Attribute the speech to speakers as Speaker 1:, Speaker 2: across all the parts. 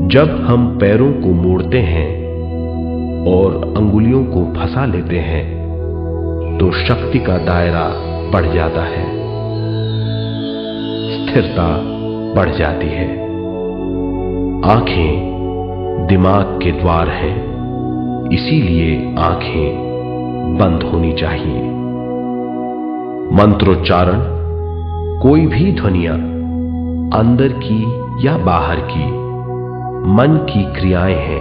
Speaker 1: जब हम पैरों को मोड़ते हैं और अंगुलियों को फंसा लेते हैं तो शक्ति का दायरा बढ़ जाता है, स्थिरता बढ़ जाती है। आंखें दिमाग के द्वार हैं, इसीलिए आंखें बंद होनी चाहिए। मंत्रोच्चारण, कोई भी ध्वनियां अंदर की या बाहर की मन की क्रियाएं हैं,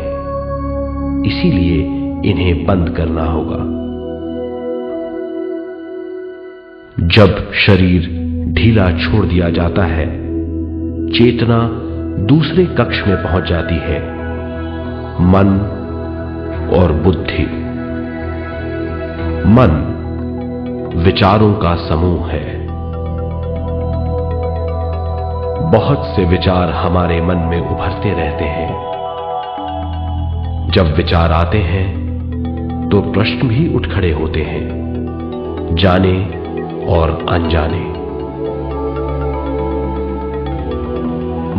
Speaker 1: इसीलिए इन्हें बंद करना होगा। जब शरीर ढीला छोड़ दिया जाता है, चेतना दूसरे कक्ष में पहुंच जाती है, मन और बुद्धि। मन विचारों का समूह है। बहुत से विचार हमारे मन में उभरते रहते हैं। जब विचार आते हैं तो प्रश्न भी उठ खड़े होते हैं, जाने और अनजाने।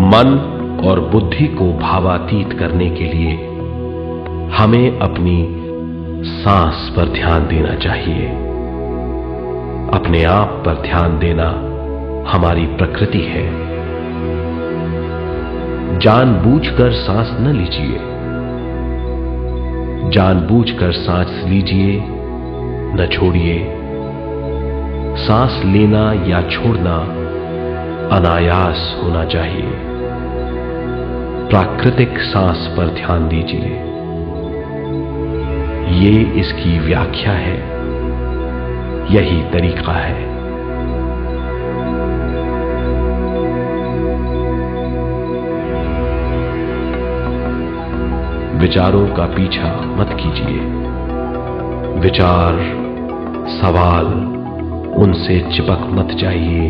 Speaker 1: मन और बुद्धि को भावातीत करने के लिए हमें अपनी सांस पर ध्यान देना चाहिए। अपने आप पर ध्यान देना हमारी प्रकृति है। जानबूझकर सांस न लीजिए, जानबूझकर सांस लीजिए, न छोड़िए। सांस लेना या छोड़ना अनायास होना चाहिए। प्राकृतिक सांस पर ध्यान दीजिए। ये इसकी व्याख्या है, यही तरीका है। विचारों का पीछा मत कीजिए। विचार, सवाल, उनसे चिपक मत जाइए।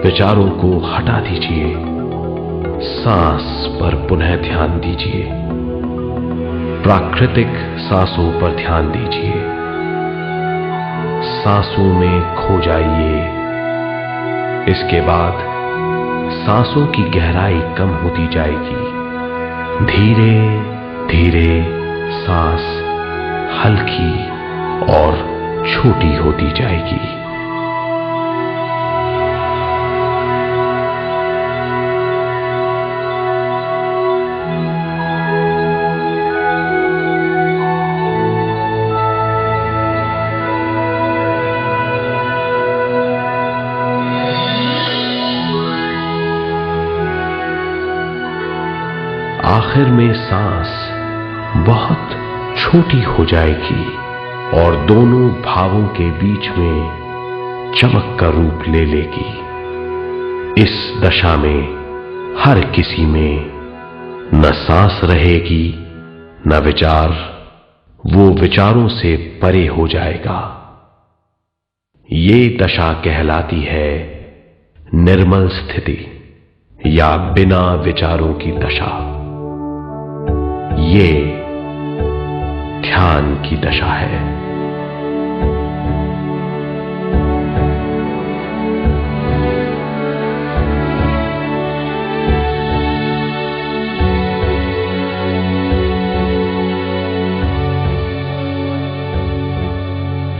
Speaker 1: विचारों को हटा दीजिए। सांस पर पुनः ध्यान दीजिए। प्राकृतिक सांसों पर ध्यान दीजिए। सांसों में खो जाइए। इसके बाद सांसों की गहराई कम होती जाएगी। धीरे धीरे सांस हल्की और छोटी होती जाएगी। आखिर में सांस बहुत छोटी हो जाएगी और दोनों भावों के बीच में चमक का रूप ले लेगी। इस दशा में हर किसी में न सांस रहेगी न विचार, वो विचारों से परे हो जाएगा। ये दशा कहलाती है निर्मल स्थिति या बिना विचारों की दशा। ये ध्यान की दशा है।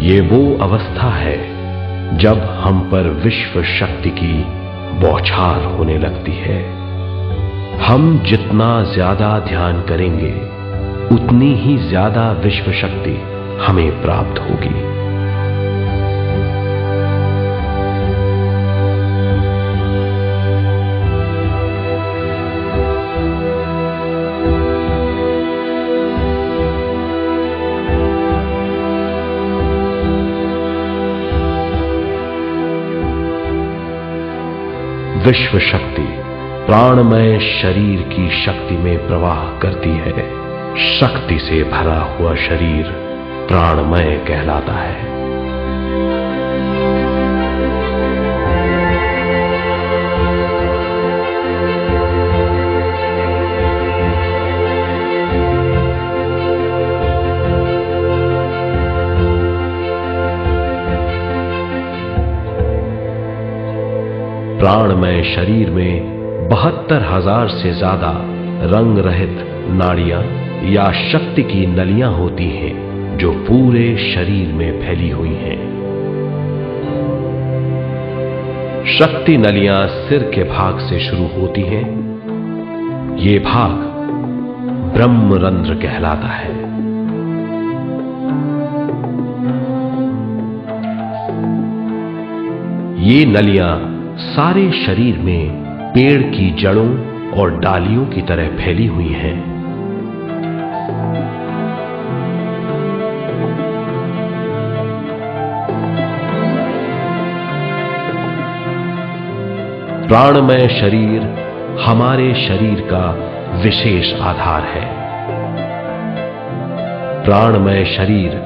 Speaker 1: ये वो अवस्था है जब हम पर विश्व शक्ति की बौछार होने लगती है। हम जितना ज्यादा ध्यान करेंगे उतनी ही ज्यादा विश्व शक्ति हमें प्राप्त होगी। विश्व शक्ति प्राणमय शरीर की शक्ति में प्रवाह करती है। शक्ति से भरा हुआ शरीर प्राणमय कहलाता है। प्राणमय शरीर में 72,000 से ज्यादा रंग रहित नाड़ियां या शक्ति की नलियां होती हैं जो पूरे शरीर में फैली हुई हैं। शक्ति नलियां सिर के भाग से शुरू होती हैं। ये भाग ब्रह्मरंध्र कहलाता है। ये नलियां सारे शरीर में पेड़ की जड़ों और डालियों की तरह फैली हुई हैं। प्राणमय शरीर हमारे शरीर का विशेष आधार है। प्राणमय शरीर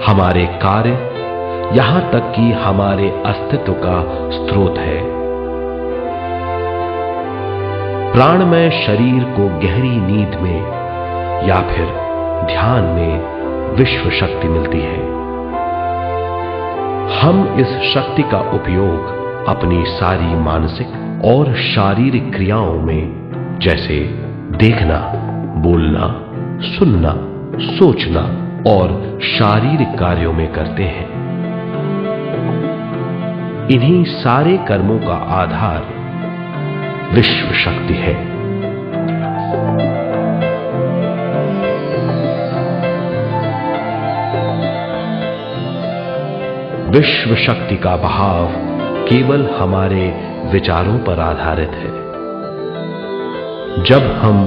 Speaker 1: हमारे कार्य, यहां तक कि हमारे अस्तित्व का स्रोत है। प्राणमय शरीर को गहरी नींद में या फिर ध्यान में विश्व शक्ति मिलती है। हम इस शक्ति का उपयोग अपनी सारी मानसिक और शारीरिक क्रियाओं में, जैसे देखना, बोलना, सुनना, सोचना और शारीरिक कार्यों में करते हैं। इन्हीं सारे कर्मों का आधार विश्व शक्ति है। विश्व शक्ति का बहाव केवल हमारे विचारों पर आधारित है। जब हम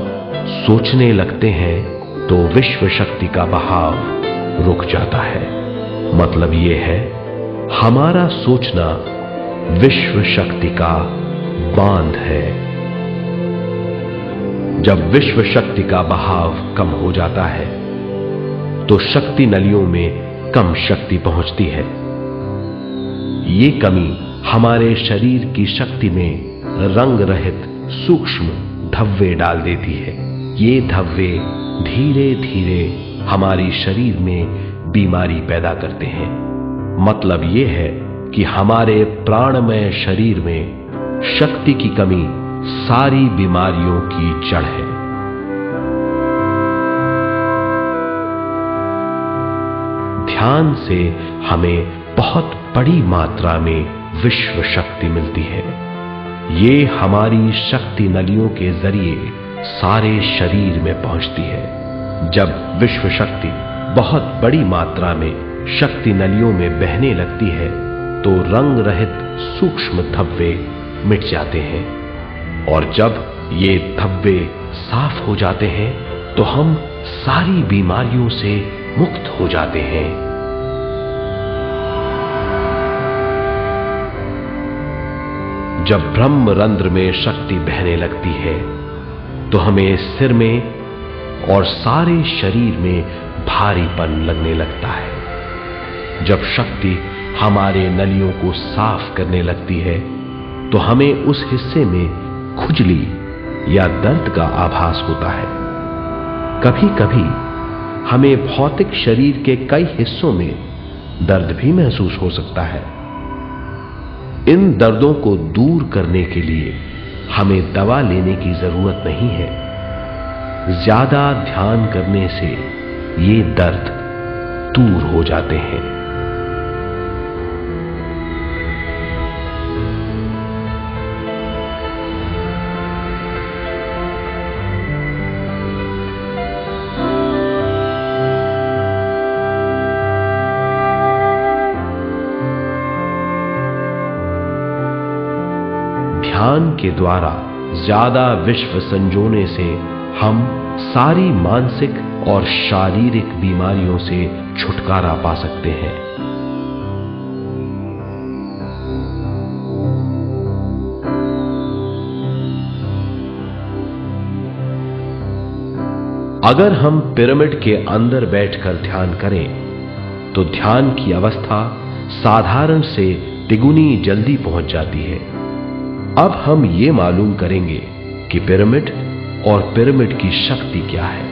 Speaker 1: सोचने लगते हैं तो विश्व शक्ति का बहाव रुक जाता है। मतलब यह है, हमारा सोचना विश्व शक्ति का बांध है। जब विश्व शक्ति का बहाव कम हो जाता है तो शक्ति नलियों में कम शक्ति पहुंचती है। ये कमी हमारे शरीर की शक्ति में रंग रहित सूक्ष्म धब्बे डाल देती है। ये धब्बे धीरे धीरे हमारी शरीर में बीमारी पैदा करते हैं। मतलब यह है कि हमारे प्राणमय शरीर में शक्ति की कमी सारी बीमारियों की जड़ है। ध्यान से हमें बहुत बड़ी मात्रा में विश्व शक्ति मिलती है। ये हमारी शक्ति नलियों के जरिए सारे शरीर में पहुंचती है। जब विश्व शक्ति बहुत बड़ी मात्रा में शक्ति नलियों में बहने लगती है तो रंग रहित सूक्ष्म धब्बे मिट जाते हैं, और जब ये धब्बे साफ हो जाते हैं तो हम सारी बीमारियों से मुक्त हो जाते हैं। जब ब्रह्मरंध्र में शक्ति बहने लगती है तो हमें सिर में और सारे शरीर में भारीपन लगने लगता है। जब शक्ति हमारे नलियों को साफ करने लगती है तो हमें उस हिस्से में खुजली या दर्द का आभास होता है। कभी कभी हमें भौतिक शरीर के कई हिस्सों में दर्द भी महसूस हो सकता है। इन दर्दों को दूर करने के लिए हमें दवा लेने की जरूरत नहीं है। ज्यादा ध्यान करने से ये दर्द दूर हो जाते हैं। ध्यान के द्वारा ज्यादा विश्व संजोने से हम सारी मानसिक और शारीरिक बीमारियों से छुटकारा पा सकते हैं। अगर हम पिरामिड के अंदर बैठकर ध्यान करें तो ध्यान की अवस्था साधारण से तिगुनी जल्दी पहुंच जाती है। अब हम ये मालूम करेंगे कि पिरामिड और पिरामिड की शक्ति क्या है।